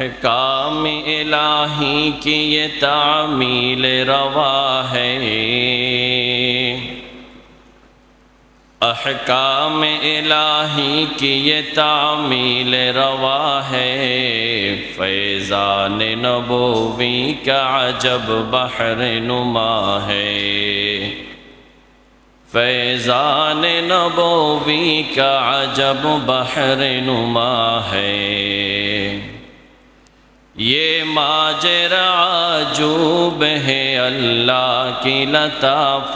अहकाम इलाही की ये तामील रवा है, अहकाम इलाही की ये तामील रवा है। फैज़ान नबूवी का अजब बहर नुमा है, फैज़ान नबूवी का अजब बहर नुमा है। ये माजरा अजूब है अल्लाह की लताफ़ात,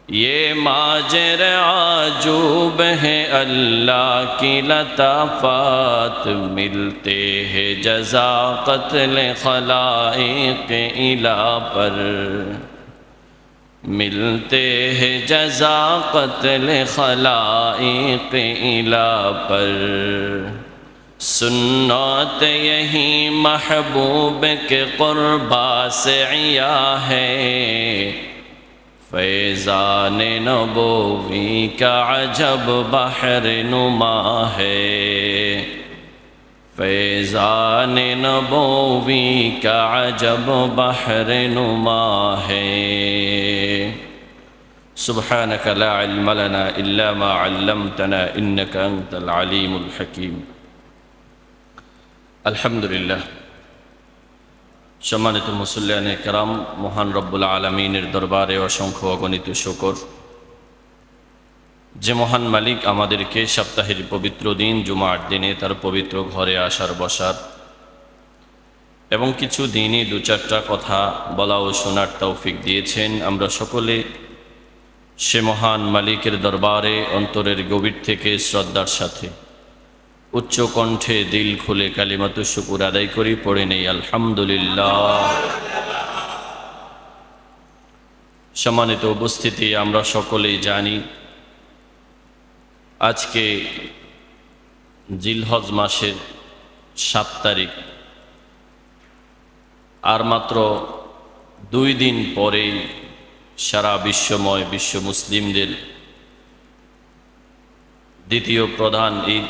ये माजरा अजूब है अल्लाह की लताफ़ात। मिलते हैं जज़ा क़त्ल खलाइक़ इला पर, मिलते हैं जज़ा क़त्ल खलाइक़ इला पर। सुन्नत यही महबूब के क़ुर्बा से आया है, फैज़ान नबूवी का अजब बहर नुमा है, फैज़ान नबूवी का अजब बहर नुमा है। सुब्हानक ला इल्म लना इल्ला मा अल्लमतना इन्नका अंतल अलीमुल हकीम। अल्हम्दुलिल्लाह। सम्मानित मुसल्लियाने किराम, महान रब्बुल आलमीनेर दरबारे असंख्य अगणित शुकर जे महान मालिक आमादेरके सप्ताहेर पवित्र दिन जुमार दिने तार पवित्र घरे आसार बसार एवं किछु दिनई दो चारटा कथा बला ओ शोनार तौफिक दिएछेन। आमरा सकले से महान मालिकेर दरबारे अंतरेर गभीर थेके श्रद्धार साथे उच्च कण्ठे दिल खुले कालिमातु शुकुर आदाय करी, पड़े नेই आलহামদুলিল্লাহ। सम्मानित उपस्थिति, आमरा सकलेই जानी आज के जिलहज मासेर 7 तारीख, और मात्र 2 दिन परेই सारा विश्वमय विश्व मुस्लिमदेर द्वितीय प्रधान ईद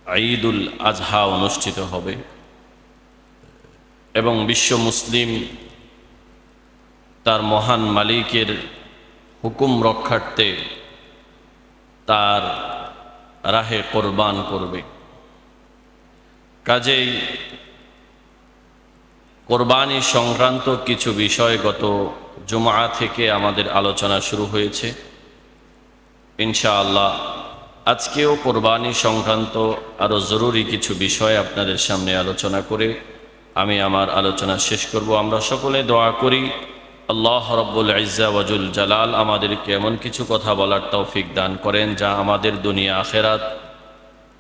ईदुल आजहा अनुष्ठित होबे एवं विश्व मुस्लिम तार महान मालिकेर हुकुम रक्षार्थे तार राहे कुरबान करबे। काजेई कुरबानी संक्रांत किछु विषय गत जुमा थेके आमादेर आलोचना शुरू हयेछे। इंशाअल्लाह आजकेও कुरबानी संक्रांत आरो जरूरी किछु विषय आपनादेर सामने आलोचना करे आमी आमार आलोचना शेष करब। आमरा सकले दोया करी आल्लाह रब्बुल इज्जा वजुल जालाल आमादेरके एमन किछु कथा बलार तौफिक दान करें जा आमादेर दुनिया आखेरात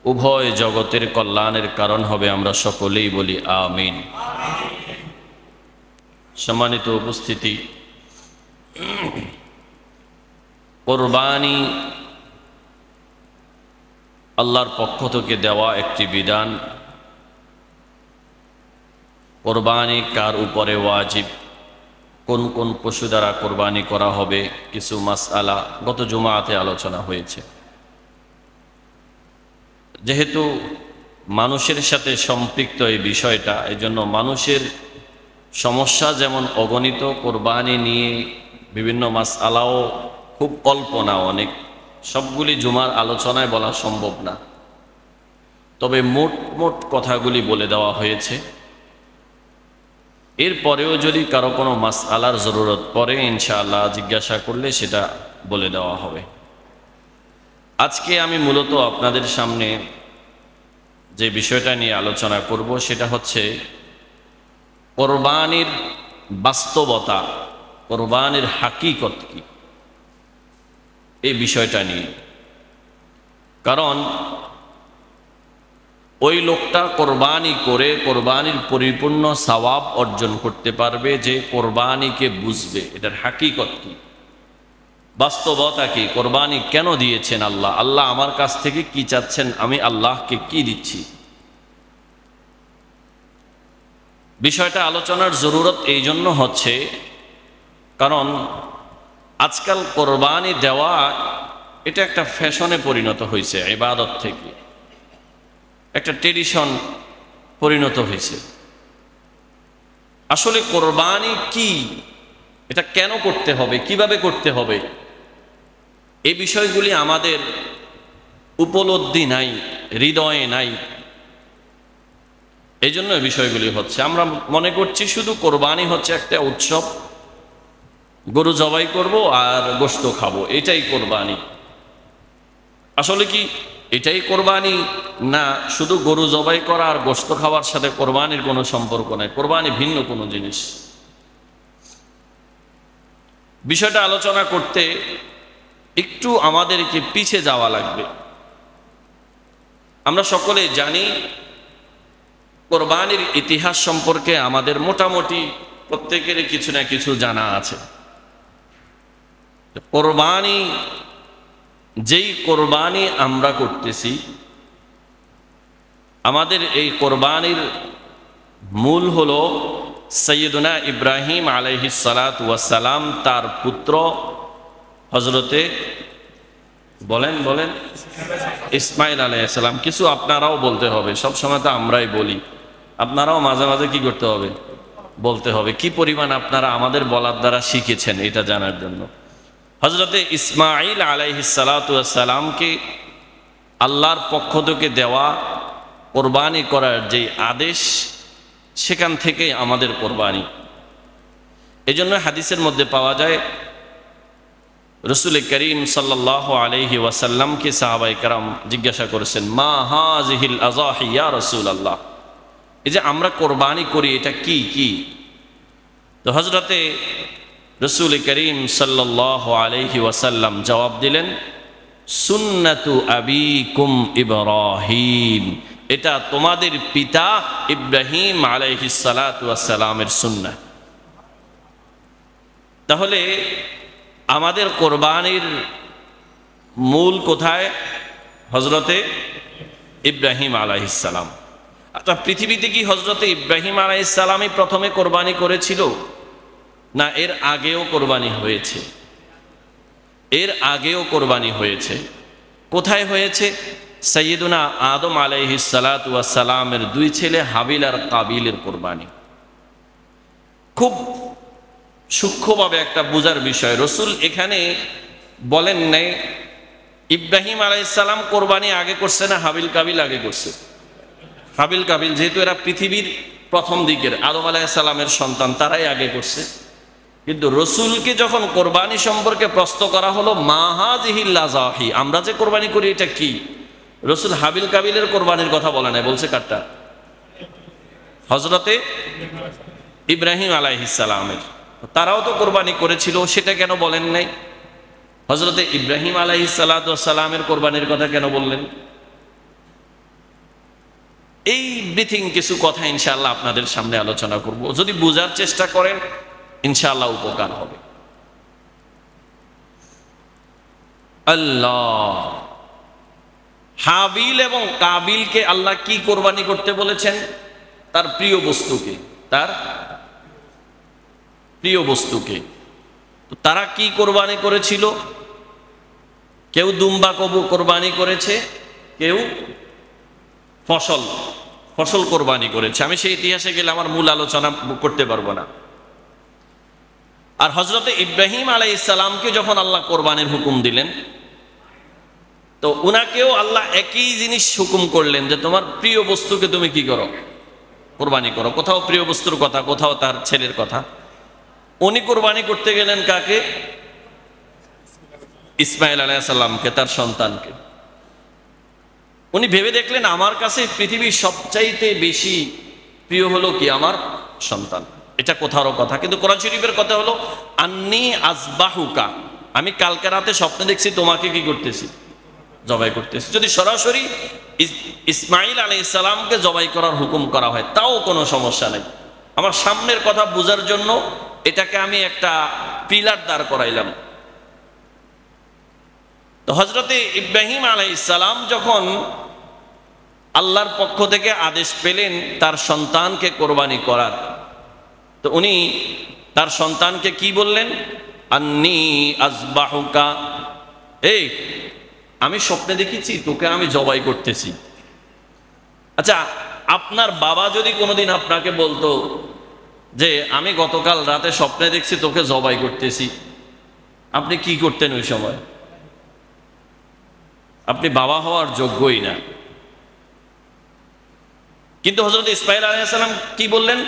उभय जगतेर कल्याणेर कारण होबे। आमरा सकलेई बोली आमीन। सम्मानित उपस्थिति, कुरबानी আল্লাহর পক্ষ থেকে দেওয়া একটি বিধান। কুরবানি কার উপরে ওয়াজিব, কোন কোন পশু দ্বারা কুরবানি করা হবে, কিছু মাসআলা গত জুমাতে আলোচনা হয়েছে। যেহেতু মানুষের সাথে সম্পৃক্ত এই বিষয়টা, এজন্য মানুষের সমস্যা যেমন অগণিত, কুরবানি নিয়ে বিভিন্ন মাসআলাও খুব অল্প না অনেক, सबगुली जुमार आलोचनाय बला सम्भव ना। तबे मोट मोट कथागुली बोले देওয়া হয়েছে। एरपरेও যদি কারো কোনো মাসআলার জরুরত পড়ে ইনশাআল্লাহ জিজ্ঞাসা করলে সেটা বলে দেওয়া হবে। আজকে আমি মূলত আপনাদের সামনে যে বিষয়টা নিয়ে আলোচনা করব সেটা হচ্ছে কুরবানির বাস্তবতা, কুরবানির হাকিকত কি, এই বিষয়টা নিয়ে। কারণ ওই লোকটা কোরবানি করে কোরবানির পরিপূর্ণ সওয়াব অর্জন করতে পারবে যে কোরবানিকে বুঝবে এটার হাকিকত কি, বাস্তবতা কি, কোরবানি কেন দিয়েছেন আল্লাহ, আল্লাহ আমার কাছ থেকে কি চাচ্ছেন, আমি আল্লাহকে কি দিচ্ছি। বিষয়টা আলোচনার জরুরত এই জন্য হচ্ছে কারণ আজকাল কোরবানি দেওয়া এটা একটা ফ্যাশনে পরিণত হয়েছে ইবাদত থেকে। একটা ট্রেডিশন পরিণত হয়েছে। আসলে কোরবানি কি, এটা কেন করতে হবে, কিভাবে করতে হবে, এই বিষয়গুলি আমাদের উপলব্ধি নাই, হৃদয়ে নাই। এই জন্য এই বিষয়গুলি হচ্ছে, আমরা মনে করছি শুধু কোরবানি হচ্ছে একটা উৎসব, গরু জবাই করব আর গোশত খাবো, এটাই কোরবানি। আসলে কি এটাই কোরবানি? না, শুধু গরু জবাই করা আর গোশত খাওয়ার সাথে কোরবানির কোনো সম্পর্ক নাই, কোরবানি ভিন্ন কোনো জিনিস। বিষয়টা আলোচনা করতে একটু আমাদেরকে পিছিয়ে যাওয়া লাগবে। আমরা সকলে জানি কোরবানির ইতিহাস সম্পর্কে আমাদের মোটামুটি প্রত্যেকেরই কিছু না কিছু জানা আছে। কোরবানি, যেই কোরবানি আমরা করতেছি, আমাদের এই কোরবানির মূল হলো সৈয়দনা ইব্রাহিম আলাইহিস সালাতু ওয়াস সালাম তার পুত্র হযরতে বলেন ইসমাইল আলাইহিস সালাম। কিছু আপনারাও বলতে হবে, সব সময় তো আমরাই বলি, আপনারাও মাঝে মাঝে কি করতে হবে, বলতে হবে। কি পরিমাণ আপনারা আমাদের বলার দ্বারা শিখেছেন এটা জানার জন্য। হযরতে ইসমাইল আলাইহিস সালাতু ওয়াস সালামকে আল্লাহর পক্ষ থেকে দেওয়া কোরবানি করার যে আদেশ, সেখান থেকে আমাদের কোরবানি। এজন্য হাদিসের মধ্যে পাওয়া যায় রাসূল করিম সাল্লাল্লাহু আলাইহি ওয়াসাল্লামকে সাহাবায়ে কেরাম জিজ্ঞাসা করেছেন, মা হাযিহিল আযাহি ইয়া রাসূলুল্লাহ, এই যে আমরা কোরবানি করি এটা কি কি? তো হযরতে রাসূল করিম সাল্লাল্লাহু আলাইহি ওয়াসাল্লাম জবাব দিলেন, সুন্নাতু আবিকুম ইব্রাহিম, এটা তোমাদের পিতা ইব্রাহিম আলাইহিস সালাতু ওয়াস সালামের সুন্নাহ। তাহলে আমাদের কোরবানির মূল কোথায়? হযরতে ইব্রাহিম আলাইহিস সালাম। আচ্ছা, পৃথিবীতে কি হযরতে ইব্রাহিম আলাইহিস সালামই প্রথমে কোরবানি করেছিল? না, এর আগেও কোরবানি হয়েছে, এর আগেও কোরবানি হয়েছে। কোথায় হয়েছে? সাইয়্যিদুনা আদম আলাইহিস সালাতু ওয়াস সালামের দুই ছেলে হাবিল আর কাবিলের কোরবানি। খুব সূক্ষ্মভাবে একটা বোঝার বিষয়, রসুল এখানে বলেন নাই ইব্রাহিম আলাইহিস সালাম কোরবানি আগে করছে না হাবিল কাবিল আগে করছে। হাবিল কাবিল যেহেতু এরা পৃথিবীর প্রথম দিকের আদম আলাইহিস সালামের সন্তান, তারাই আগে করছে। কিন্তু রসুলকে যখন কোরবানি সম্পর্কে প্রশ্ন করা হলো, মা হাযিহিল আযাহি, আমরা যে কোরবানি করি এটা কি? রসুল হাবিল কাবিলের কোরবানির কথা বলে নাই, বলছে কারটা? হযরতে ইব্রাহিম আলাইহিস সালামের। তারাও তো কোরবানি করেছিল, সেটা কেন বলেন নাই? হযরতে ইব্রাহিম আলাইহিস সালাতু ওয়াস সালামের কোরবানির কথা কেন বললেন? এই ব্রিথিং কিছু কথা ইনশাআল্লাহ আপনাদের সামনে আলোচনা করব, যদি বোঝার চেষ্টা করেন ইনশাআল্লাহ উপকার হবে। আল্লাহ, হাবিল এবং কাবিলকে আল্লাহ কি কোরবানি করতে বলেছেন? তার প্রিয় বস্তুকে, তার প্রিয় বস্তুকে। তো তারা কি কোরবানি করেছিল? কেউ দুম্বা কোরবানি করেছে, কেউ ফসল কোরবানি করেছে। আমি সেই ইতিহাসে গেলে আমার মূল আলোচনা করতে পারবো না। আর হযরতে ইব্রাহিম আলাইহিস সালামকে যখন আল্লাহ কোরবানির হুকুম দিলেন, তো উনাকেও আল্লাহ একই জিনিস হুকুম করলেন যে তোমার প্রিয় বস্তুকে তুমি কি করো? কোরবানি করো। কোথাও প্রিয় বস্তুর কথা, কোথাও তার ছেলের কথা। উনি কোরবানি করতে গেলেন কাকে? ইসমাইল আলাইহিস সালামকে, তার সন্তানকে। উনি ভেবে দেখলেন আমার কাছে পৃথিবীর সবচাইতে বেশি প্রিয় হলো কি? আমার সন্তান। এটা কোথাও কথা, কিন্তু কোরআন শরীফের কথা হলো আন্নী আযবাহুকা, আমি কালকে রাতে স্বপ্নে দেখছি তোমাকে কি করতেছি? জবাই করতেছি। যদি সরাসরি ইসমাইল আলাইহিস সালামকে জবাই করার হুকুম করা হয় তাও কোনো সমস্যা নেই। আমার সামনের কথা বোঝার জন্য এটাকে আমি একটা পিলার দাঁড় করাইলাম। তো হযরতে ইব্রাহিম আলাইহিস সালাম যখন আল্লাহর পক্ষ থেকে আদেশ পেলেন তার সন্তানকে কোরবানি করার, তো উনি তার সন্তানকে কি বললেন? আন্নী আযবাহুকা, এই আমি স্বপ্নে দেখেছি তোকে আমি জবাই করতেছি। আচ্ছা, আপনার বাবা যদি কোনোদিন আপনাকে বলতো যে আমি গতকাল রাতে স্বপ্নে দেখছি তোকে জবাই করতেছি, আপনি কি করতেন ওই সময়? আপনি বাবা হওয়ার যোগ্যই না। কিন্তু হযরত ইসমাঈল আলাইহিস সালাম কি বললেন?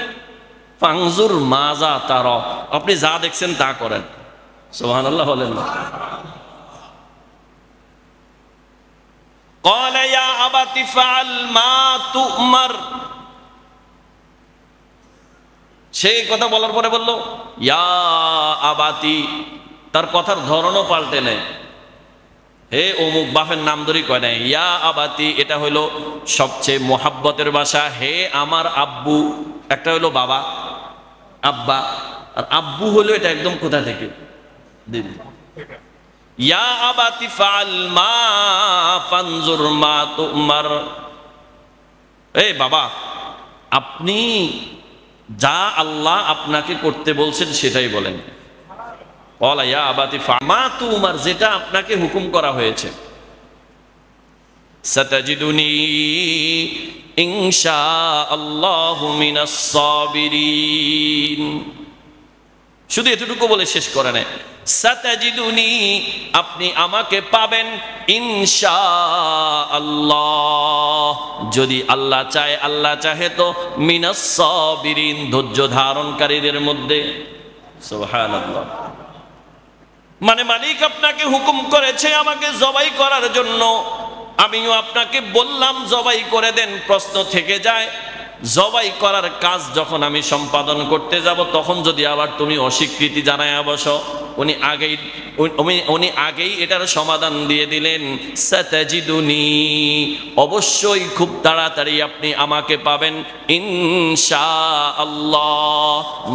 ফাংজুর মাজা তারা, আপনি যা দেখছেন তা করেন। সুবহানাল্লাহ বলেন না? قال يا أبت فعل ما تؤمر, সেই কথা বলার পরে বলল ইয়া আবাতি, তার কথার ধরনও পাল্টে নেয়। হে অমুক, বাপের নাম ধরে কয় নাই, ইয়া আবাতি এটা হইল সবচেয়ে মোহাব্বতের ভাষা। হে আমার আব্বু, একটা হইলো বাবা আব্বা, আর আব্বু হলো এটা একদম কোথা থেকে দিদি। ইয়া আবাতি ফাল মা ফানজুর মা তুমার, এই বাবা আপনি যা আল্লাহ আপনাকে করতে বলছেন সেটাই বলেন। ওয়ালা ইয়া আবাতি ফামা তুমার, যেটা আপনাকে হুকুম করা হয়েছে। সাতাজিদুনি ইনশাআল্লাহু মিনাস সাবিরিন, শুধু এতটুকু বলে শেষ করে নেয়। সাতাজিদুনি, আপনি আমাকে পাবেন ইনশাআল্লাহ, যদি আল্লাহ চায়, আল্লাহ চাহে তো মিনাস সাবিরিন, ধৈর্য ধারণকারীদের মধ্যে। সুবহানাল্লাহ। মানে মালিক আপনাকে হুকুম করেছে আমাকে জবাই করার জন্য, আমিও আপনাকে বললাম জবাই করে দেন। প্রশ্ন থেকে যায়, জবাই করার কাজ যখন আমি সম্পাদন করতে যাব তখন যদি আবার তুমি অস্বীকৃতি জানায় বসো। উনি আগেই এটার সমাধান দিয়ে দিলেন, সাতাজিদুনি, অবশ্যই খুব তাড়াতাড়ি আপনি আমাকে পাবেন ইনশাআল্লাহ।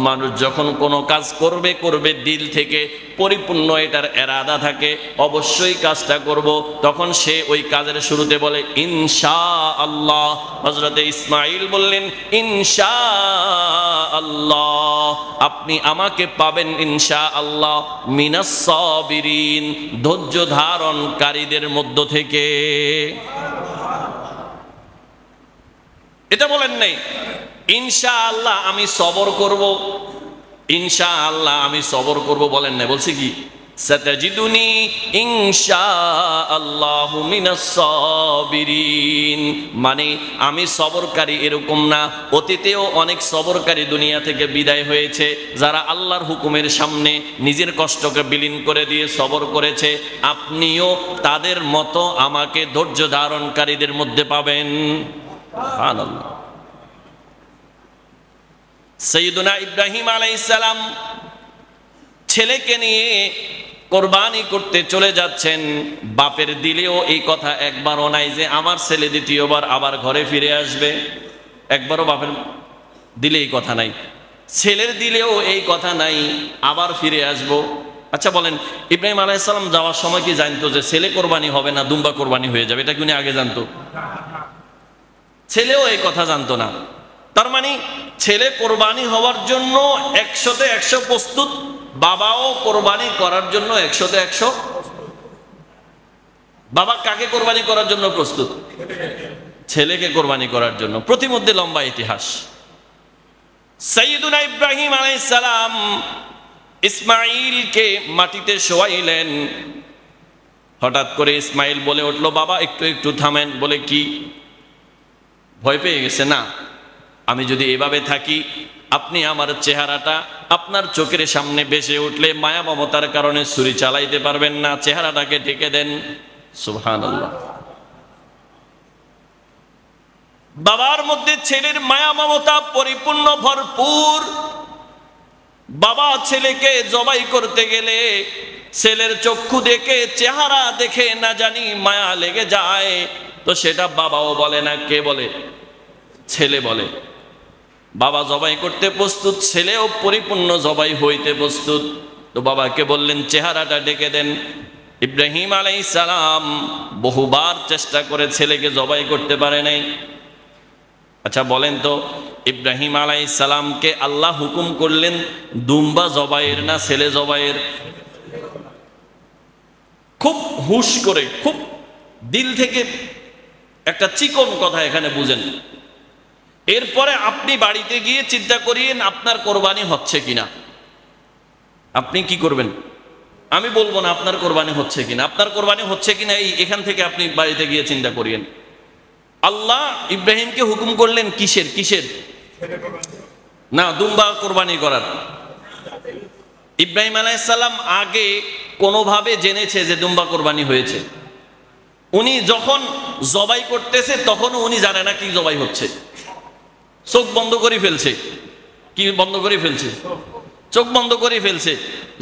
মানুষ যখন কোনো কাজ করবে দিল থেকে, পরিপূর্ণ এটার এরাদা থাকে অবশ্যই কাজটা করব, তখন সে ওই কাজের শুরুতে বলে ইনশাআল্লাহ। হযরতে ইসমাঈল বললেন ইনশাআল্লাহ, আপনি আমাকে পাবেন ইনশাআল্লাহ মিনাস সাবিরিন, ধৈর্য ধারণকারীদের মধ্য থেকে। এটা বলেন নাই ইনশাআল্লাহ আমি সবর করব, ইনশাআল্লাহ আমি সবর করব বলেন না, বলছি কি সাতাজিদুনি ইনশাআল্লাহু মিনাস সাবিরিন, মানে আমি সবরকারী এরকম না। অতীতেও অনেক সবরকারী দুনিয়া থেকে বিদায় হয়েছে, যারা আল্লাহর হুকুমের সামনে নিজের কষ্টকে বিলীন করে দিয়ে সবর করেছে। আপনিও তাদের মতো আমাকে ধৈর্য ধারণকারীদের মধ্যে পাবেন। সুবহানাল্লাহ। সাইয়্যিদুনা ইব্রাহিম আলাইহিস সালাম ছেলেকে নিয়ে কোরবানি করতে চলে যাচ্ছেন, বাপের দিলেও এই কথা একবারও নাই যে আমার ছেলে দ্বিতীয়বার আবার ঘরে ফিরে আসবে। একবারও বাপের দিলে এই কথা নাই, ছেলের দিলেও এই কথা নাই আবার ফিরে আসবো। আচ্ছা বলেন, ইব্রাহিম আলাইহিস সালাম যাওয়ার সময় কি জানতো যে ছেলে কোরবানি হবে না দুম্বা কোরবানি হয়ে যাবে? এটা কি উনি আগে জানতো? ছেলেও এই কথা জানতো না। তার মানে ছেলে কোরবানি হওয়ার জন্য 100তে 100 প্রস্তুত, বাবাও কোরবানি করার জন্য 100তে 100। বাবা কাকে কোরবানি করার জন্য প্রস্তুত? ছেলেকে কোরবানি করার জন্য। প্রতিমধ্যে লম্বা ইতিহাস। সাইয়্যিদুনা ইব্রাহিম আলাইহিস সালাম ইসমাঈলকে মাটিতে শোয়াইলেন। হঠাৎ করে ইসমাঈল বলে উঠল, বাবা একটু একটু থামেন। বলে কি? ভয় পেয়ে গেছে? না, আমি যদি এভাবে থাকি আপনি আমার চেহারাটা আপনার চোখের সামনে ভেসে উঠলে মায়া মমতার কারণে ছুরি চালাইতে পারবেন না, চেহারাটাকে ঢেকে দেন। সুবহানাল্লাহ। বাবার মধ্যে ছেলের মায়া মমতা পরিপূর্ণ ভরপুর। বাবা ছেলেকে জবাই করতে গেলে ছেলের চক্ষু দেখে, চেহারা দেখে না জানি মায়া লেগে যায়, তো সেটা বাবাও বলে না, কে বলে? ছেলে বলে। বাবা জবাই করতে প্রস্তুত, ছেলেও পরিপূর্ণ জবাই হইতে প্রস্তুত। তো বাবাকে বললেন চেহারাটা ঢেকে দেন। ইব্রাহিম আলাইহিস সালাম বহুবার চেষ্টা করে ছেলেকে জবাই করতে পারে নাই। আচ্ছা বলেন তো, ইব্রাহিম আলাইহিস সালামকে আল্লাহ হুকুম করলেন দুম্বা জবাইয়ের না ছেলে জবাইয়ের? খুব হুশ করে, খুব দিল থেকে একটা চিকন কথা এখানে বুঝেন। এরপরে আপনি বাড়িতে গিয়ে চিন্তা করিয়েন আপনার কোরবানি হচ্ছে কিনা। আপনি কি করবেন? আমি বলবো না আপনার কোরবানি হচ্ছে কিনা। আপনার কোরবানি হচ্ছে কিনা এখান থেকে আপনি বাড়িতে গিয়ে চিন্তা করিয়েন। আল্লাহ ইব্রাহিমকে হুকুম করলেন কিসের? কিসের না, দুম্বা কোরবানি করার। ইব্রাহিম আলাইহিস সালাম আগে কোনোভাবে জেনেছে যে দুম্বা কোরবানি হয়েছে? উনি যখন জবাই করতেছে তখনও উনি জানে না কি জবাই হচ্ছে। চোখ বন্ধ করে ফেলছে। কি বন্ধ করে ফেলছে? চোখ বন্ধ করে ফেলছে।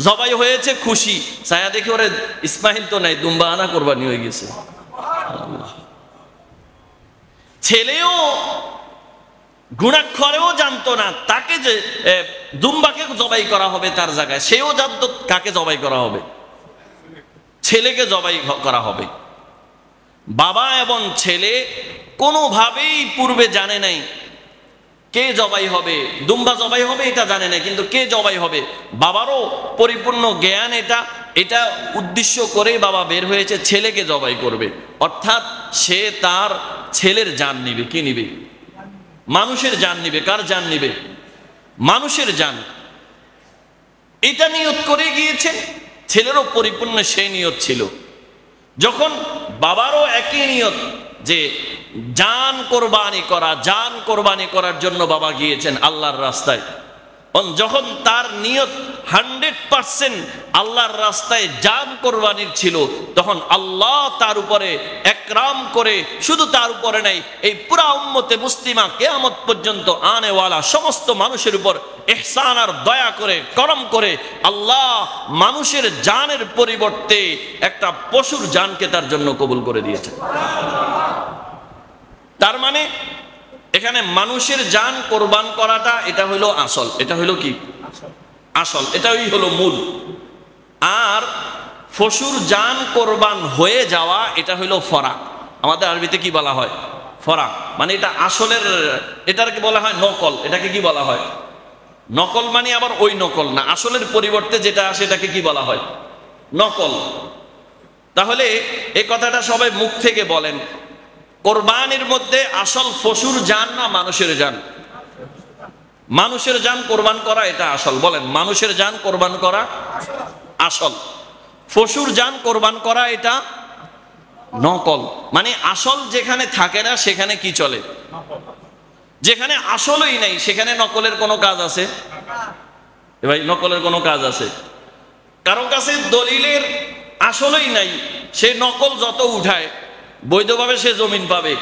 জবাই হয়েছে, খুশি। ছায়া দেখে ওরে ইসমাইল তো নাই, দুম্বা আনা কোরবানি হয়ে গেছে। ছেলেও গুণাক্ষরেও জানতো না তাকে যে দুম্বাকে জবাই করা হবে তার জায়গায়, সেও জানতো কাকে জবাই করা হবে, ছেলেকে জবাই করা হবে। বাবা এবং ছেলে কোনোভাবেই পূর্বে জানে নাই কে জবাই হবে, দুম্বা জবাই হবে এটা জানে না, কিন্তু কে জবাই হবে বাবারও পরিপূর্ণ জ্ঞান। এটা উদ্দেশ্য করে বাবা বের হয়েছে ছেলেকে জবাই করবে, অর্থাৎ সে তার ছেলের জান নিবে। কি নিবে? মানুষের জান নিবে। কার জান নিবে? মানুষের জান। এটা নিয়ত করে গিয়েছে, ছেলেরও পরিপূর্ণ সেই নিয়ত ছিল। যখন বাবারও একই নিয়ত যে জান কোরবানি করা, জান কোরবানি করার জন্য বাবা গিয়েছেন আল্লাহর রাস্তায়, যখন তার নিয়ত 100% আল্লাহর রাস্তায় জান কোরবানির ছিল, তখন আল্লাহ তার উপরে একরাম করে, শুধু তার উপরে নাই, এই পুরা উম্মতে মুসলিমা কিয়ামত পর্যন্ত আনেওয়ালা সমস্ত মানুষের উপর ইহসান আর দয়া করে, করম করে আল্লাহ মানুষের জানের পরিবর্তে একটা পশুর জানকে তার জন্য কবুল করে দিয়েছে। তার মানে এখানে মানুষের জান কোরবান করাটা এটা হলো আসল। এটা হলো কি? আসল। এটাই হলো মূল। আর পশুর জান কোরবান হয়ে যাওয়া এটা হলো ফরা। আমাদের আরবিতে কি বলা হয়? ফরা। মানে এটা আসলের, এটাকে বলা হয় নকল। এটাকে কি বলা হয়? নকল। মানে আবার ওই নকল না, আসলের পরিবর্তে যেটা আসে এটাকে কি বলা হয়? নকল। তাহলে এই কথাটা সবাই মুখ থেকে বলেন, কোরবানির মধ্যে আসল পশুর জান না মানুষের জান? মানুষের জান কোরবান করা এটা আসল। বলেন, মানুষের জান কোরবান করা আসল, পশুর জান কোরবান করা এটা নকল। মানে আসল যেখানে থাকে না সেখানে কি চলে? যেখানে আসলই নাই সেখানে নকলের কোনো কাজ আছে? ভাই, নকলের কোনো কাজ আছে? কারো কাছে দলিলের আসলই নাই, সে নকল যত উঠায় বৈধভাবে সে জমিন পাবে?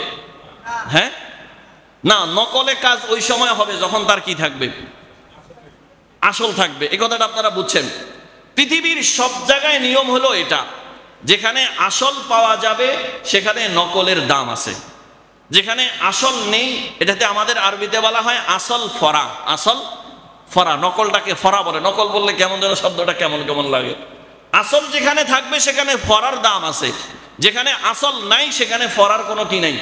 হ্যাঁ না, নকলে কাজ ওই সময় হবে যখন তার কি থাকবে? আসল থাকবে। এই কথাটা আপনারা বুঝছেন? পৃথিবীর সব জায়গায় নিয়ম হলো এটা, যেখানে আসল পাওয়া যাবে সেখানে নকলের দাম আছে, যেখানে আসল নেই এটাতে আমাদের আরবিতে বলা হয় আসল ফরা। আসল ফরা। নকলটাকে ফরা বলে। নকল বললে কেমন যেন শব্দটা কেমন কেমন লাগে। আসল যেখানে থাকবে সেখানে ফরার দাম আছে, যেখানে আসল নাই সেখানে ফরার কোনো কি নাই,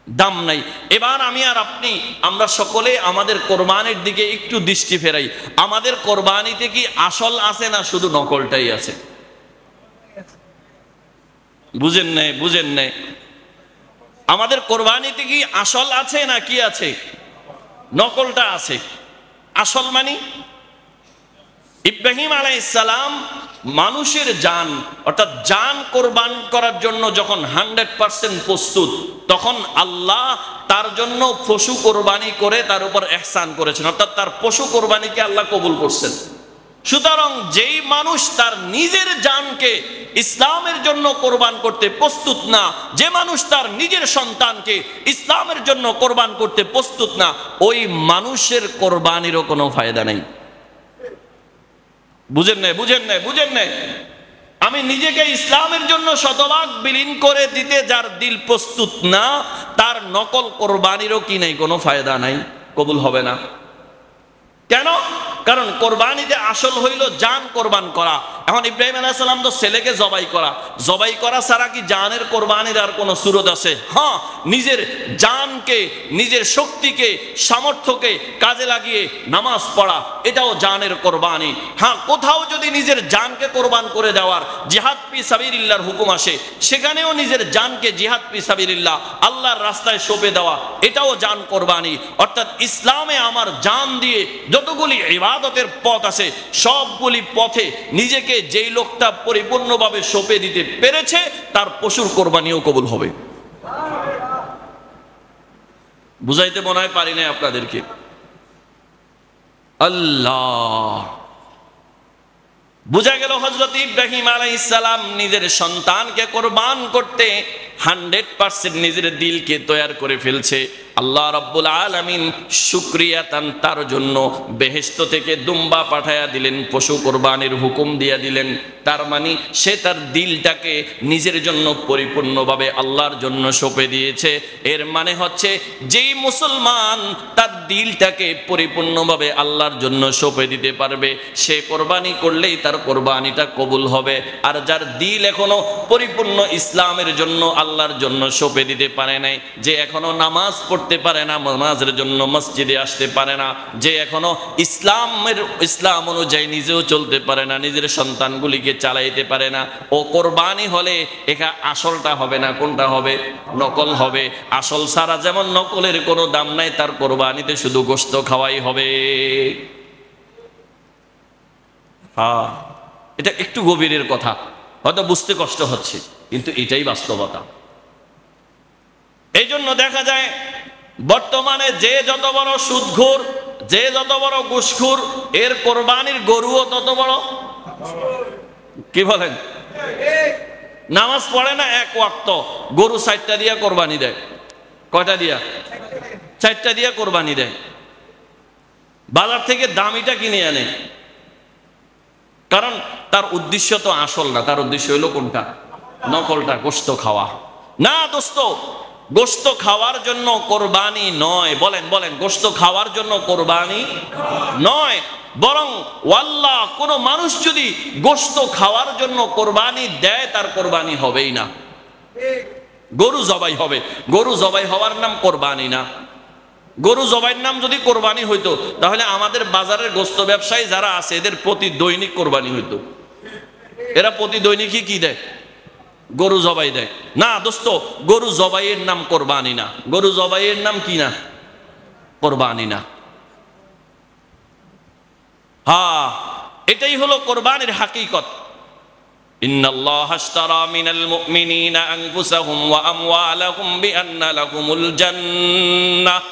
দাম নাই। এবার আমি আর আপনি আমরা সকলে আমাদের কোরবানির দিকে একটু দৃষ্টি ফেরাই। আমাদের কোরবানিতে কি আসল আছে না শুধু নকলটাই আছে? বুঝেন নাই? বুঝেন নাই? আমাদের কোরবানিতে কি আসল আছে না কি আছে? নকলটা আছে। আসল মানে ইব্রাহিম আলাইহিস সালাম মানুষের জান অর্থাৎ জান কোরবান করার জন্য যখন 100% প্রস্তুত, তখন আল্লাহ তার জন্য পশু কোরবানি করে তার উপর ইহসান করেছেন, অর্থাৎ তার পশু কোরবানিকে আল্লাহ কবুল করছেন। সুতরাং যেই মানুষ তার নিজের জানকে ইসলামের জন্য কোরবান করতে প্রস্তুত না, যে মানুষ তার নিজের সন্তানকে ইসলামের জন্য কোরবান করতে প্রস্তুত না, ওই মানুষের কোরবানিরও কোনো ফায়দা নেই। বুঝেন নাই? বুঝেন নাই? বুঝেন নাই? আমি নিজেকে ইসলামের জন্য শতভাগ বিলীন করে দিতে যার দিল প্রস্তুত না, তার নকল কোরবানিরও কি নেই, কোনো ফায়দা নাই, কবুল হবে না। কেন? কারণ কোরবানিতে আসল হইল জান কোরবান করা। এখন ইব্রাহিম আলাইহিস সালাম তো ছেলেকে জবাই করা ছাড়া কি জানের কোরবানির আর কোনো সুরত আছে? হ্যাঁ, নিজের জানকে, নিজের শক্তিকে, সামর্থ্যকে কাজে লাগিয়ে নামাজ পড়া, এটাও জানের কোরবানি। হ্যাঁ, কোথাও যদি নিজের জানকে কোরবান করে দেওয়ার জিহাদ ফি সাবিলিল্লাহর হুকুম আসে, সেখানেও নিজের জানকে জিহাদ ফি সাবিলিল্লাহ, আল্লাহর রাস্তায় সঁপে দেওয়া, এটাও জান কোরবানি। অর্থাৎ ইসলামে আমার জান দিয়ে যতগুলি ইবাদতের পথ আছে, সবগুলি পথে নিজেকে যেই লোকটা পরিপূর্ণভাবে সঁপে দিতে পেরেছে, তার পশুর কোরবানিও কবুল হবে। বুঝাইতে মনে হয় পারি না আপনাদেরকে। আল্লাহ, বুঝা গেল হযরত ইব্রাহিম আলাইহিস সালাম নিজের সন্তানকে কোরবান করতে 100% নিজের দিলকে তৈয়ার করে ফেলছে। আল্লাহ রাব্বুল আলামিন শুকরিয়াতান তার জন্য বেহেশত থেকে দুম্বা পাঠায়া দিলেন, পশু কোরবানির হুকুম দিয়া দিলেন। তার মানে সে তার দিলটাকে নিজের জন্য পরিপূর্ণভাবে আল্লাহর জন্য সঁপে দিয়েছে। এর মানে হচ্ছে যেই মুসলমান তার দিলটাকে পরিপূর্ণভাবে আল্লাহর জন্য সঁপে দিতে পারবে, সে কোরবানি করলেই তার কোরবানিটা কবুল হবে। আর যার দিল এখনো পরিপূর্ণ ইসলামের জন্য, আল্লাহর জন্য সঁপে দিতে পারে নাই, যে এখনো নামাজ পড়তে পারে না, নামাজের জন্য মসজিদে আসতে পারে না, যে এখনো ইসলাম অনুযায়ী নিজেও চলতে পারে না, নিজের সন্তানগুলিকে চালাইতে পারে না, ও কোরবানি হলে একা আসলটা হবে না, কোনটা হবে? নকল হবে। আসল ছাড়া যেমন নকলের কোনো দাম নাই, তার কোরবানিতে শুধু গোশত খাওয়াই হবে। হ্যাঁ, এটা একটু গভীরের কথা, হয়তো বুঝতে কষ্ট হচ্ছে, কিন্তু এটাই বাস্তবতা। এই জন্য দেখা যায় বর্তমানে যে যত বড় সুদখোর, যে যত বড় ঘুষখোর, এর কোরবানির গরুও তত বড়। কি বলেন? নামাজ পড়ে না এক ওয়াক্ত, গরু 4টা দিয়া কোরবানি দেয়। কয়টা দিয়া? 4টা দিয়া কোরবানি দেয়। বাজার থেকে দামিটা কিনে আনে, কারণ তার উদ্দেশ্য তো আসল না, তার উদ্দেশ্য হলো কোনটা? নকলটা, গোশত খাওয়া। না দোস্ত, গোশত খাওয়ার জন্য কোরবানি নয়। বলেন বলেন, গোশত খাওয়ার জন্য কোরবানি নয়, বরং ওয়াল্লাহ কোন মানুষ যদি গোশত খাওয়ার জন্য কোরবানি দেয়, তার কোরবানি হবেই না, গরু জবাই হবে। গরু জবাই হওয়ার নাম কোরবানি না। গরু জবাইয়ের নাম যদি কোরবানি হইতো, তাহলে আমাদের বাজারের গোশত ব্যবসায়ী যারা আছে, এদের প্রতি দৈনিক কোরবানি হইতো। এরা প্রতি দৈনিকই কি দেয়? গরু জবাই দেয়। না দোস্ত, গরু জবাইয়ের নাম কোরবানি না। গরু জবাইয়ের নাম কি না? কোরবানি না। হ্যাঁ, এটাই হলো কোরবানির হাকিকত। ইন্নাল্লাহা আশতারা মিনাল মুমিনিনা আনফুসাহুম ওয়া আমওয়ালাহুম বিআন্না লাহুমুল জান্নাহ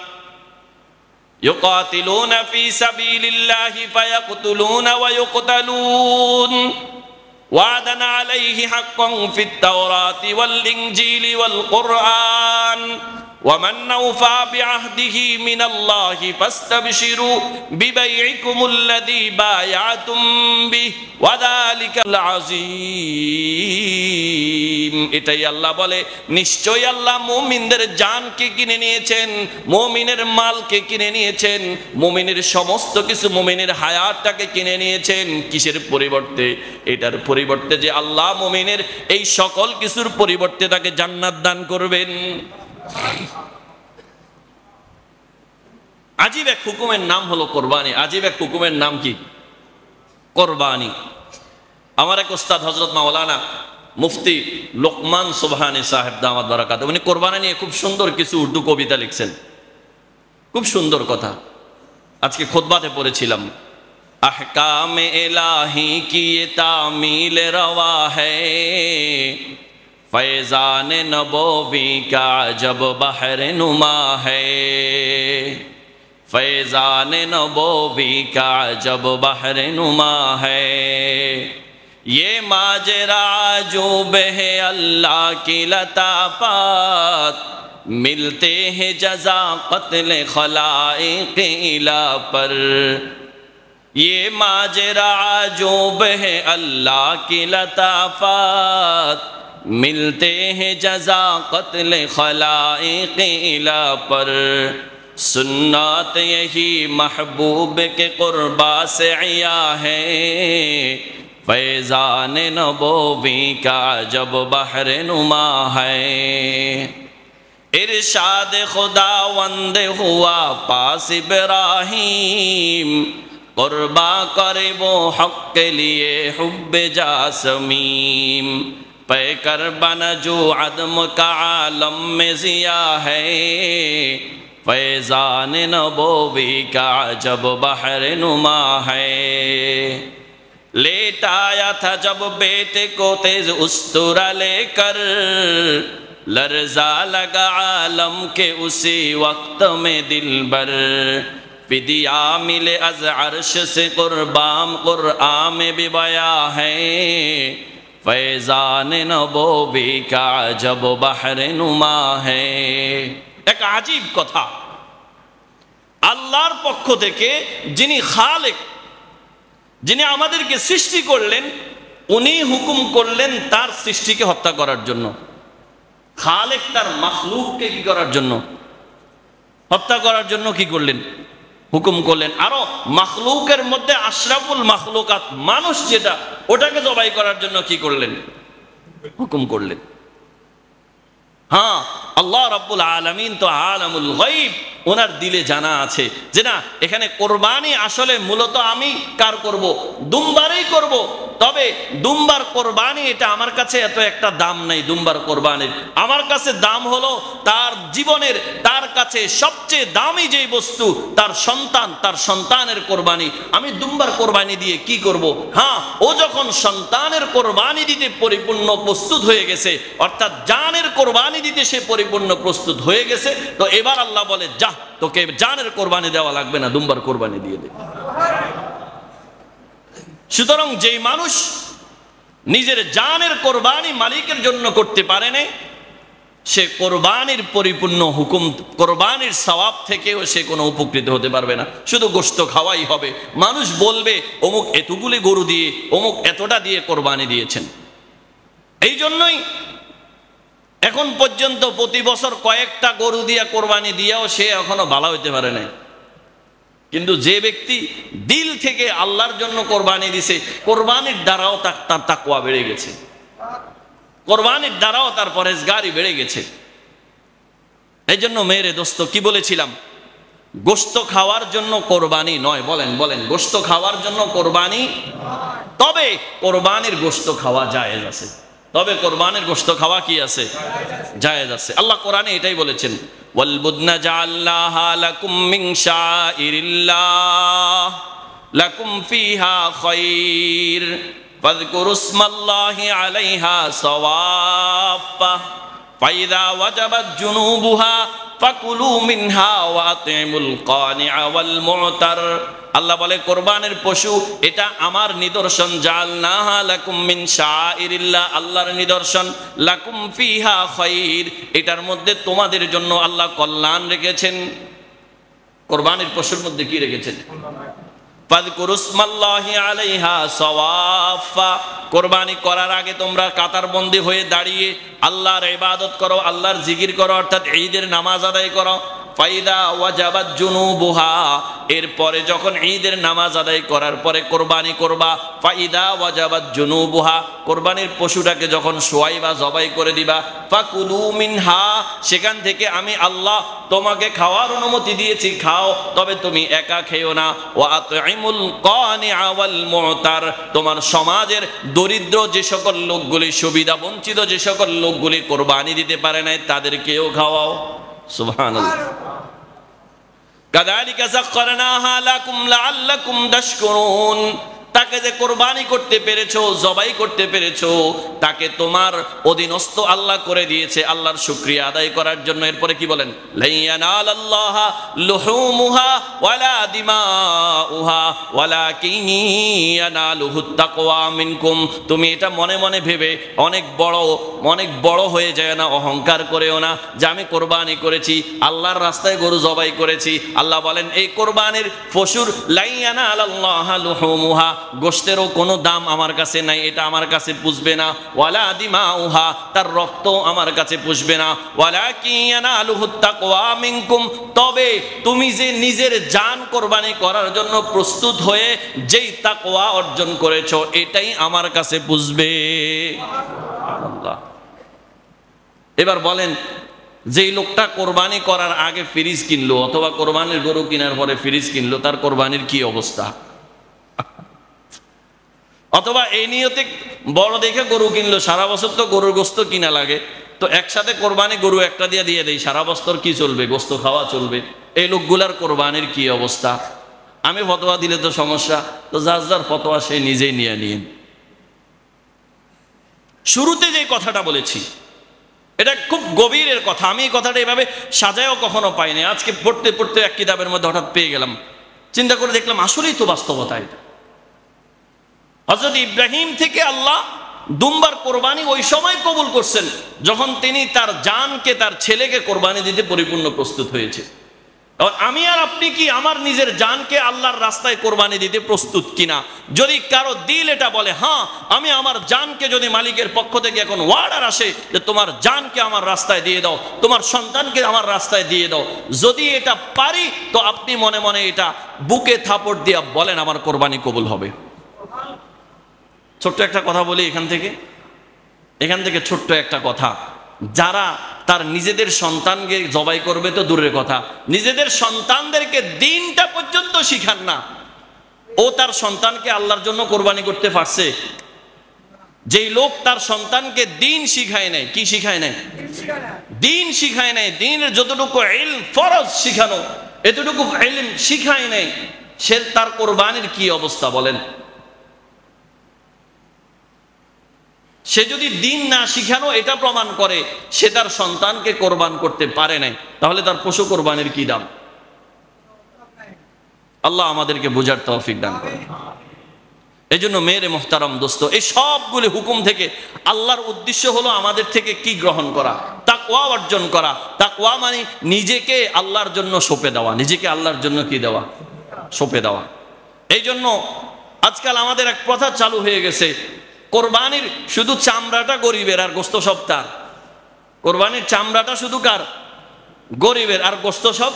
ইউকাতিলুনা ফি সাবিলিল্লাহি ফায়াকতুলুনা ওয়া ইউকতালুন وعدا عليه حقا في التوراة والإنجيل والقرآن ومن أوفى بعهده من الله فاستبشروا ببيعكم الذي بايعتم به وذلك العظيم। এটাই আল্লাহ বলে, নিশ্চয়ই আল্লাহ মুমিনদের জানকে কিনে নিয়েছেন, মুমিনের মালকে কিনে নিয়েছেন, মুমিনের সমস্ত কিছু, মুমিনের হায়াতটাকে কিনে নিয়েছেন। কিসের পরিবর্তে? এটার পরিবর্তে যে আল্লাহ মুমিনের এই সকল কিছুর পরিবর্তে তাকে জান্নাত দান করবেন। আজীব এক হুকুমের নাম হলো কোরবানি। আজীব এক হুকুমের নাম কি? কোরবানি। আমার এক ওস্তাদ হযরত মাওলানা মুফতি লোকমান সুবহানী সাহেব দামাত বারাকাতুহু, উনি কোরবানি নিয়ে খুব সুন্দর কিছু উর্দু কবিতা লিখছেন, খুব সুন্দর কথা। আজকে খুতবাতে পড়েছিলাম, আহকামে ইলাহি কি ये तामील रवा है फैजान नबोवी का जब बहर नुमा है फैजान नबोवी का जब बहर नुमा है ये माजरा अजूब है अल्लाह की लताफत मिलते हैं जज़ा क़त्ल खलाइक़ इला पर ये माजरा अजूब है अल्लाह की लताफत मिलते हैं जज़ा क़त्ल खलाइक़ इला पर सुन्नत यही महबूब के क़ुर्बा से आया है फैज़ान नबोवी का जब बहर नुमा है। इरशाद खुदावंद हुआ पास इब्राहीम, कुर्बा करे वो हक़ के लिए हुब्बे जासमीम। पैकर बन जो अदम का आलम में ज़िया है, फैज़ान नबोवी का जब बहर नुमा है। लेटाया था जब बेटे को तेज उस्तुरा लेकर, लर्जा लगा आलम के उसी वक्त में दिलबर। फिदिया मिले अज अर्श से कुर्बान कुरआन में भी बया है, फैज़ान नबोवी का जब बहर नुमा है। एक आजीब कथा, আল্লাহর পক্ষ থেকে যিনি খালেক, যিনি আমাদেরকে সৃষ্টি করলেন, উনি হুকুম করলেন তার সৃষ্টিকে হত্যা করার জন্য। খালেক তার মাখলুককে কি করার জন্য? হত্যা করার জন্য কি করলেন? হুকুম করলেন। আরো মাখলুকের মধ্যে আশরাফুল মাখলুকাত মানুষ যেটা, ওটাকে জবাই করার জন্য কি করলেন? হুকুম করলেন। হ্যাঁ, আল্লাহ রাব্বুল আলামিন তো আলামুল গায়ব, ওনার দিলে জানা আছে যে না, এখানে কোরবানি আসলে মূলত আমি কার করব? দুম্বারই করব। তবে দুম্বার কোরবানি এটা আমার কাছে এত একটা দাম নাই। দুম্বার কোরবানির আমার কাছে দাম হলো তার জীবনের, তার কাছে সবচেয়ে দামি যেই বস্তু তার সন্তান, তার সন্তানের কোরবানি। আমি দুম্বার কোরবানি দিয়ে কি করব? হ্যাঁ, ও যখন সন্তানের কোরবানি দিতে পরিপূর্ণ প্রস্তুত হয়ে গেছে, অর্থাৎ জানের কোরবানি দিতে সে পরিপূর্ণ প্রস্তুত হয়ে গেছে, তো এবার আল্লাহ বলে যা, তোকে জানের কোরবানি দেওয়া লাগবে না, দুম্বার কোরবানি দিয়ে দে। সুতরাং যেই মানুষ নিজের জানের কোরবানি মালিকের জন্য করতে পারে না, সে কোরবানির পরিপূর্ণ হুকুম, কোরবানির সওয়াব থেকেও সে কোনো উপকৃত হতে পারবে না। শুধু গোশত খাওয়াই হবে। মানুষ বলবে অমুক এতগুলি গরু দিয়ে, অমুক এতটা দিয়ে কোরবানি দিয়েছেন। এই জন্যই এখন পর্যন্ত প্রতি বছর কয়েকটা গরু দিয়া কোরবানি দিয়াও সে এখনো ভালো হইতে পারে নাই। কিন্তু যে ব্যক্তি দিল থেকে আল্লাহর জন্য কোরবানি দিছে, কোরবানির দ্বারাও তার তাকওয়া বেড়ে গেছে, কোরবানির দ্বারাও তার পরহেজগারি বেড়ে গেছে। এই জন্য মেরে দোস্ত, কি বলেছিলাম? গোশত খাওয়ার জন্য কোরবানি নয়। বলেন বলেন, গোশত খাওয়ার জন্য কোরবানি, তবে কোরবানির গোশত খাওয়া জায়েজ আছে। তবে কোরবানির গোশত খাওয়া কি আছে? জায়েজ আছে। আল্লাহ কোরআনে এটাই বলেছেন, ওয়াল বুদনা জাআলনাহা লাকুম মিন শাইরিল্লাহ লাকুম ফিহা খায়র ফাযকুরুসমাল্লাহি আলাইহা সাওয়াফা ফাইযা ওয়াজাবাত জুনুবুহা ফাকুলু মিনহা ওয়া আতিমুল কানিআ ওয়াল মু'তার। আল্লাহ বলে কোরবানের পশু এটা আমার নিদর্শন, জাআলনাহা লাকুম মিন শাইরিল্লাহ, আল্লাহর নিদর্শন, লাকুম ফিহা খায়র, এটার মধ্যে তোমাদের জন্য আল্লাহ কল্যাণ রেখেছেন। কোরবানির পশুর মধ্যে কি রেখেছেন? ফাযকুরুসমাল্লাহি আলাইহা সাওয়াফা, কোরবানি করার আগে তোমরা কাতারবন্দি হয়ে দাঁড়িয়ে আল্লাহর ইবাদত করো, আল্লাহর জিকির করো, অর্থাৎ ঈদের নামাজ আদায় করো। ফাইদা ওয়াজাবাত জুনুবুহা, এরপরে যখন ঈদের নামাজ আদায় করার পরে কোরবানি করবা, ফাইদা ওয়াজাবাত জুনুবুহা, কোরবানির পশুটাকে যখন সোয়াইবা জবাই করে দিবা, ফাকুলু মিনহা, সেখান থেকে আমি আল্লাহ তোমাকে খাওয়ার অনুমতি দিয়েছি, খাও, তবে তুমি একা খেও না। ওয়া আতইমুল কানিআ ওয়াল মু'তার, তোমার সমাজের দরিদ্র যে সকল লোকগুলি, সুবিধা বঞ্চিত যে সকল লোকগুলি কোরবানি দিতে পারে নাই, তাদেরকেও খাওয়াও। সুবহানাল্লাহ। কাযালিকা সাখখারনাহা লাকুম লাআল্লাকুম তাশকুরুন, তাকে যে কোরবানি করতে পেরেছো, জবাই করতে পেরেছো, তাকে তোমার অধীনস্থ আল্লাহ করে দিয়েছে, আল্লাহর শুকরিয়া আদায় করার জন্য। এরপরে কি বলেন? লা ইয়ানালাল্লাহা লুহুমুহা ওয়ালা দিমাউহা ওয়ালাকিন ইয়ানালুহুত তাকওয়া মিনকুম। তুমি এটা মনে মনে ভেবে অনেক বড় হয়ে যায় না, অহংকার করেও না যে আমি কোরবানি করেছি, আল্লাহর রাস্তায় গরু জবাই করেছি। আল্লাহ বলেন এই কোরবানির পশুর লা ইয়ানালাল্লাহা লুহুমুহা, গোশতেরও কোনো দাম আমার কাছে নাই, এটা আমার কাছে পুষবে না। ওয়ালা দিমাউহা, তার রক্ত আমার কাছে পুষবে না। ওয়ালাকিন ইয়ানালুহুত তাকওয়া মিনকুম, তবে তুমি যে নিজের জান কোরবানি করার জন্য প্রস্তুত হয়ে যেই তাকওয়া অর্জন করেছো, এটাই আমার কাছে পুষবে। আল্লাহ। এবার বলেন, যেই লোকটা কোরবানি করার আগে ফ্রিজ কিনলো অথবা কোরবানির গরু কেনার পরে ফ্রিজ কিনলো, তার কোরবানির কি অবস্থা? অথবা এই নিয়তে বড় দেখে গরু কিনলো, সারা বছর তো গরুর গোস্ত কিনা লাগে, তো একসাথে কোরবানি গরু একটা দিয়ে দেয়, সারা বছর কি চলবে? গোস্ত খাওয়া চলবে। এই লোকগুলার কোরবানির কি অবস্থা? আমি ফতোয়া দিলে তো সমস্যা, তো যার যার ফতোয়া সে নিজেই নিয়ে। শুরুতে যে কথাটা বলেছি এটা খুব গভীরের কথা, আমি এই কথাটা এভাবে সাজায়ও কখনো পাইনি। আজকে পড়তে পড়তে এক কিতাবের মধ্যে হঠাৎ পেয়ে গেলাম, চিন্তা করে দেখলাম আসলেই তো বাস্তবতা এটা। হযরত ইব্রাহিম থেকে আল্লাহ দুম্বার কোরবানি ওই সময় কবুল করছেন যখন তিনি তার জানকে, তার ছেলেকে কোরবানি দিতে পরিপূর্ণ প্রস্তুত হয়েছে। আমি আর আপনি কি আমার নিজের জানকে আল্লাহর রাস্তায় কোরবানি দিতে প্রস্তুত কিনা? যদি কারো দিল এটা বলে হ্যাঁ, আমি আমার জানকে, যদি মালিকের পক্ষ থেকে এখন অর্ডার আসে যে তোমার জানকে আমার রাস্তায় দিয়ে দাও, তোমার সন্তানকে আমার রাস্তায় দিয়ে দাও, যদি এটা পারি, তো আপনি মনে মনে এটা বুকে থাপড় দিয়া বলেন আমার কোরবানি কবুল হবে। ছোট্ট একটা কথা বলি এখান থেকে ছোট্ট একটা কথা, যারা তার নিজেদের সন্তানকে জবাই করবে তো দূরের কথা, নিজেদের সন্তানদেরকে দিনটা পর্যন্ত শিখান না, ও তার সন্তানকে আল্লাহর জন্য কোরবানি করতে পারছে? যেই লোক তার সন্তানকে দিন শিখায় নাই, কি শিখায় নাই? দিন শিখায় নাই, দিনের যতটুকু ইলম ফরজ শিখানো এতটুকু ইলম শিখায় নাই, সে তার কোরবানির কি অবস্থা বলেন? সে যদি দিন না শিখানো এটা প্রমাণ করে সে তার সন্তানকে কোরবান করতে পারে নাই, তাহলে তার পশু কোরবানির কি দাম? আল্লাহ আমাদেরকে বোঝার তৌফিক দান করেন। এই জন্য মেরে মুহতারাম দোস্ত, এই সবগুলি হুকুম থেকে আল্লাহর উদ্দেশ্য হলো আমাদের থেকে কি গ্রহণ করা? তাকওয়া অর্জন করা। তাকওয়া মানে নিজেকে আল্লাহর জন্য সঁপে দেওয়া, নিজেকে আল্লাহর জন্য কি দেওয়া? সঁপে দেওয়া। এই জন্য আজকাল আমাদের এক প্রথা চালু হয়ে গেছে, কোরবানির শুধু চামড়াটা গরিবের আর গোস্ত সব তার। কোরবানির চামড়াটা শুধু কার? গরিবের, আর গোস্ত সব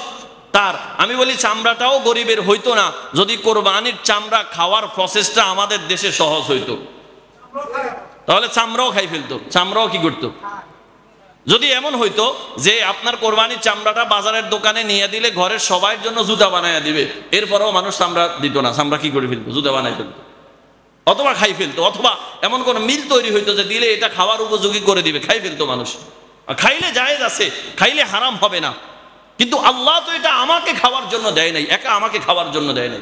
তার। আমি বলি চামড়াটাও গরিবের হইতো না যদি কোরবানির চামড়া খাওয়ার প্রসেসটা আমাদের দেশে সহজ হইতো, তাহলে চামড়াও খাই ফেলতো, চামড়াও কি করতো? যদি এমন হইতো যে আপনার কোরবানির চামড়াটা বাজারের দোকানে নিয়ে দিলে ঘরের সবার জন্য জুতা বানাইয়া দিবে, এরপরেও মানুষ চামড়া দিত না, চামড়া কি করে ফেলতো? জুতা বানাই ফেলতো অথবা খাই ফেলতো, অথবা এমন কোন মিল তৈরি হইতো যে দিলে এটা খাওয়ার উপযোগী করে দিবে, খাই ফেলতো মানুষ। খাইলে জায়েজ আছে, খাইলে হারাম হবে না, কিন্তু আল্লাহ তো এটা আমাকে খাওয়ার জন্য দেয় নাই, একা আমাকে খাওয়ার জন্য দেয় নাই।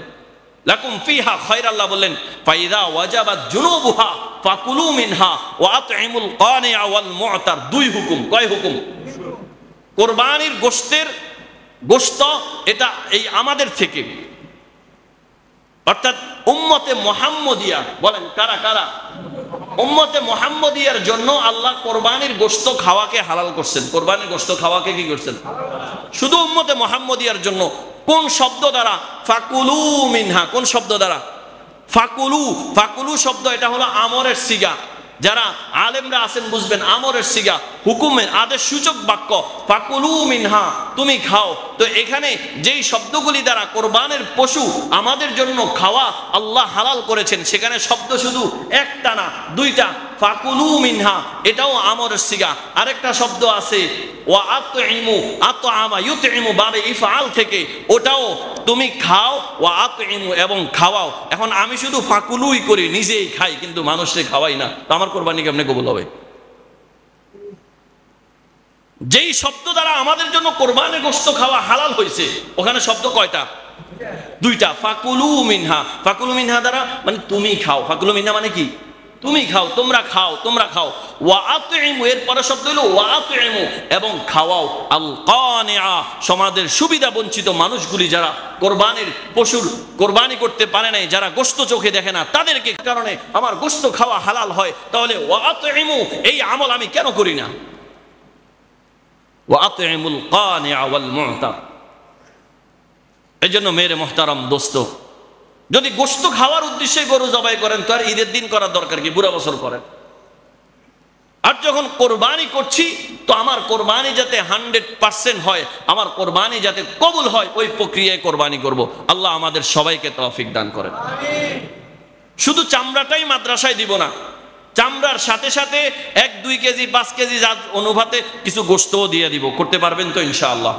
লাকুম ফিহা খায়র, আল্লাহ বললেন ফাইদা ওয়াজাবাত জুনুবুহা ফাকুলু মিনহা ওয়া আতইমুল কানিআ ওয়াল মু'তার। দুই হুকুম। কয় হুকুম? কোরবানির গোশত এটা এই আমাদের থেকে, অর্থাৎ উম্মতে মুহাম্মদিয়া। বলেন কারা কারা? উম্মতে মুহাম্মদিয়ার জন্য আল্লাহ কোরবানির গোশত খাওয়াকে হালাল করছেন। কোরবানির গোশত খাওয়াকে কি করছেন? শুধু উম্মতে মুহাম্মদিয়ার জন্য। কোন শব্দ দ্বারা? ফাকুলু মিনহা। কোন শব্দ দ্বারা? ফাকুলু। ফাকুলু শব্দ এটা হলো আমরের সিগা, যারা আলেমরা আছেন বুঝবেন, আমরের সিগা, হুকুমের আদেশ সূচক বাক্য। ফাকুলু মিনহা, তুমি খাও। তো এখানে যেই শব্দগুলি দ্বারা কোরবানের পশু আমাদের জন্য খাওয়া আল্লাহ হালাল করেছেন, সেখানে শব্দ শুধু একটা না, দুইটা। ফাকুলু মিনহা এটাও আমরের সিগা। আরেকটা শব্দ আছে ওয়া আতইমু, আতআমা ইউতইমু বাবে ইফআল থেকে, ওটাও তুমি খাও, ওয়া আতইমু এবং খাওয়াও। এখন আমি শুধু ফাকুলুই করি, নিজেই খাই, কিন্তু মানুষকে খাওয়াই না, তো আমার কোরবানি কেমনে কবুল হবে? যেই শব্দ দ্বারা আমাদের জন্য কোরবানির গোশত খাওয়া হালাল হয়েছে, ওখানে শব্দ কয়টা? দুইটা। ফাকুলু মিনহা। ফাকুলু মিনহা দ্বারা মানে তুমি খাও। ফাকুলু মিনহা মানে কি? তুমি খাও, তোমরা খাও, তোমরা খাও। ওয়া আতইমু, এর পরে শব্দ হলো ওয়া আতইমু এবং খাওয়াও আল কানিআ, সমাজের সুবিধা বঞ্চিত মানুষগুলি যারা কোরবানির পশুর কোরবানি করতে পারে নাই, যারা গোশত চোখে দেখে না, তাদেরকে কারণে আমার গোশত খাওয়া হালাল হয়, তাহলে ওয়া আতইমু এই আমল আমি কেন করি না? ওয়া আতইমুল কানিআ ওয়াল মু'তার। এই জন্য মেরে মুহতারাম দোস্ত, যদি গোশত খাওয়ার উদ্দেশ্যে গরু জবাই করেন তো আর ঈদের দিন করার দরকার কি, পুরা বছর করেন। আর যখন কোরবানি করছি তো আমার কোরবানি যাতে 100% হয়, আমার কোরবানি যাতে কবুল হয়, ওই প্রক্রিয়ায় কোরবানি করব। আল্লাহ আমাদের সবাইকে তৌফিক দান করেন। শুধু চামড়াটাই মাদ্রাসায় দিব না, চামড়ার সাথে সাথে 1-2 কেজি 5 কেজি জাত অনুপাতে কিছু গোশতও দিয়ে দিব। করতে পারবেন তো ইনশাআল্লাহ?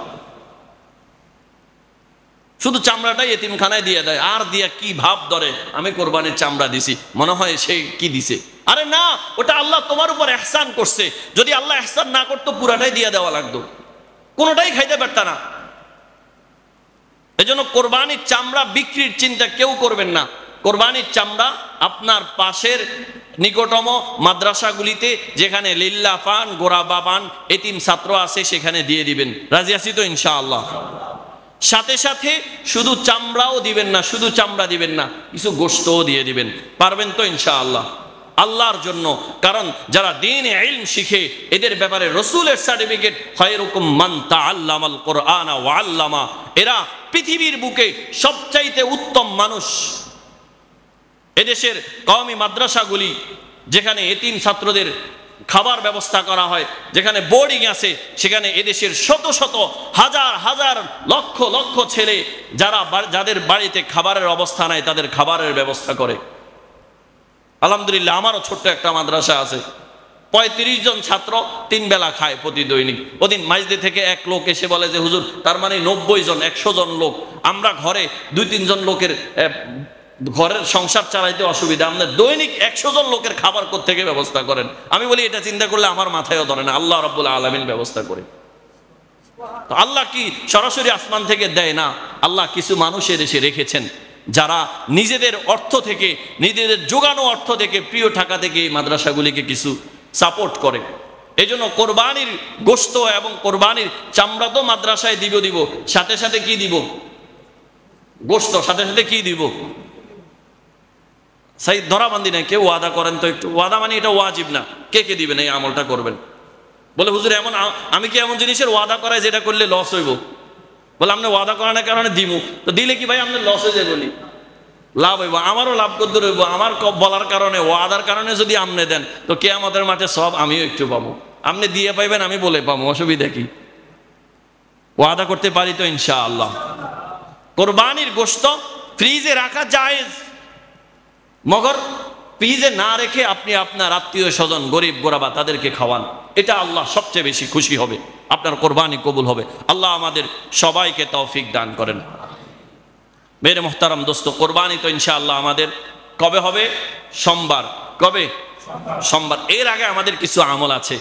শুধু চামড়াটাই এতিমখানায় দিয়ে দেয়, আর দিয়া কি ভাব ধরে আমি কোরবানির চামড়া দিছি, মনে হয় সে কি দিছে। আরে না, ওটা আল্লাহ তোমার উপর ইহসান করছে। যদি আল্লাহ ইহসান না করতো পুরাটাই দিয়ে দেওয়া লাগতো, কোনোটাই খাইতে পারত না। এজন্য কোরবানির চামড়া বিক্রির চিন্তা কেউ করবেন না। কোরবানির চামড়া আপনার পাশের নিকটতম মাদ্রাসাগুলিতে, যেখানে লিল্লাহ পান, গোরাবা পান, এতিম ছাত্র আছে, সেখানে দিয়ে দিবেন। রাজি আছি তো ইনশাআল্লাহ? সাথে সাথে শুধু চামড়াও দিবেন না, শুধু চামড়া দিবেন না, কিছু গোশতও দিয়ে দিবেন। পারবেন তো ইনশাআল্লাহ? আল্লাহর জন্য। কারণ যারা দ্বীনে ইলম শিখে, এদের ব্যাপারে রাসূলের সার্টিফিকেট, খায়রুকুম মান তাআল্লামাল কুরআনা ওয়া আল্লামা। এরা পৃথিবীর বুকে সবচাইতে উত্তম মানুষ। এদেশের কওমি মাদ্রাসাগুলি, যেখানে এতিম ছাত্রদের খাবার ব্যবস্থা করা হয়, যেখানে বোর্ডিং আছে, সেখানে এদেশের শত শত হাজার হাজার লক্ষ লক্ষ ছেলে যাদের বাড়িতে খাবারের অবস্থা নাই, তাদের খাবারের ব্যবস্থা করে। আলহামদুলিল্লাহ, আমারও ছোট্ট একটা মাদ্রাসা আছে, 35 জন ছাত্র 3 বেলা খায় প্রতি দৈনিক। ওদিন মাইজদি থেকে এক লোক এসে বলে যে হুজুর, তার মানে 90 জন, 100 জন লোক। আমরা ঘরে 2-3 জন লোকের ঘরের সংসার চালাইতে অসুবিধা, আপনার দৈনিক 100 জন লোকের খাবার কোত্থেকে ব্যবস্থা করেন? আমি বলি এটা চিন্তা করলে আমার মাথায়ও ধরে না। আল্লাহ রাব্বুল আলামিন ব্যবস্থা করে। তো আল্লাহ কি সরাসরি আসমান থেকে দেয় না? আল্লাহ কিছু মানুষের এসে রেখেছেন, যারা নিজেদের অর্থ থেকে, নিজেদের জোগানো অর্থ থেকে, প্রিয় টাকা থেকে এই মাদ্রাসাগুলিকে কিছু সাপোর্ট করে। এই জন্য কোরবানির গোশত এবং কোরবানির চামড়া তো মাদ্রাসায় দিব, সাথে সাথে কি দিব? গোশত, সাথে সাথে কি দিব? সেই ধরাবান্দি নাই। কেউ ওয়াদা করেন তো একটু। ওয়াদা মানে এটা ওয়াজিব না। কে কে দিবেন এই আমলটা করবেন? বলে হুজুর এমন, আমি কি এমন জিনিসের ওয়াদা করাই যেটা করলে লস হইব? বলে আপনি ওয়াদা করানোর কারণে দিব, তো দিলে কি ভাই আপনার লস হয়ে যাবে? বলি লাভ হইব, আমারও লাভ করতে রইব। আমার বলার কারণে, ওয়াদার কারণে যদি আপনি দেন, তো কিয়ামতের মাঠে সব আমিও একটু পাবো। আপনি দিয়ে পাইবেন, আমি বলে পাবো, অসুবিধা কি? ওয়াদা করতে পারি তো ইনশাআল্লাহ। কোরবানির গোশত ফ্রিজে রাখা জায়েজ, মগর ফ্রিজে না রেখে আপনি আপনার আত্মীয় স্বজন, গরিব গোরাবা, তাদেরকে খাওয়ান। এটা আল্লাহ সবচেয়ে বেশি খুশি হবে, আপনার কোরবানি কবুল হবে। আল্লাহ আমাদের সবাইকে তৌফিক দান করেন। মেরে মোহতারাম দোস্ত, কোরবানি তো ইনশাআল্লাহ আমাদের কবে হবে? সোমবার। কবে? সোমবার। এর আগে আমাদের কিছু আমল আছে।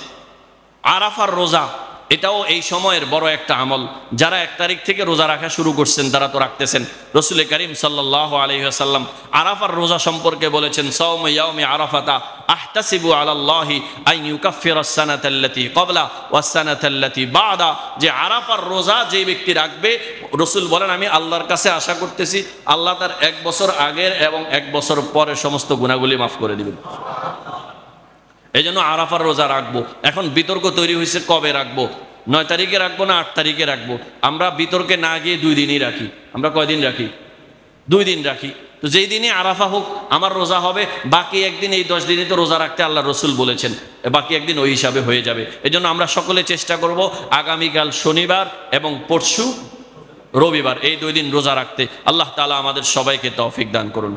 আরাফার রোজা, এটাও এই সময়ের বড় একটা আমল। যারা 1 তারিখ থেকে রোজা রাখা শুরু করছেন তারা তো রাখতেছেন। রাসূল করিম সাল্লাল্লাহু আলাইহি ওয়াসাল্লাম আরাফার রোজা সম্পর্কে বলেছেন, সাওম ইয়াউমি আরাফাতা আহতাসিবু আলাল্লাহি আন ইউকাফিরাস সানাতাল্লাতী ক্বাবলা ওয়াস সানাতাল্লাতী বা'দা। যে আরাফার রোজা যে ব্যক্তি রাখবে, রাসূল বলেন আমি আল্লাহর কাছে আশা করতেছি আল্লাহ তার 1 বছর আগের এবং 1 বছর পরের সমস্ত গুনাহগুলি মাফ করে দিবেন। এই জন্য আরাফার রোজা রাখবো। এখন বিতর্ক তৈরি হয়েছে কবে রাখবো, 9 তারিখে রাখবো না 8 তারিখে রাখবো। আমরা বিতর্কে না গিয়ে 2 দিনই রাখি। আমরা কয়দিন রাখি? 2 দিন রাখি। তো যেই দিনে আরাফা হোক আমার রোজা হবে, বাকি একদিন, এই 10 দিনে তো রোজা রাখতে আল্লাহ রসুল বলেছেন, বাকি একদিন ওই হিসাবে হয়ে যাবে। এই জন্য আমরা সকলে চেষ্টা করব আগামীকাল শনিবার এবং পরশু রবিবার, এই 2 দিন রোজা রাখতে। আল্লাহ তাআলা আমাদের সবাইকে তৌফিক দান করুন।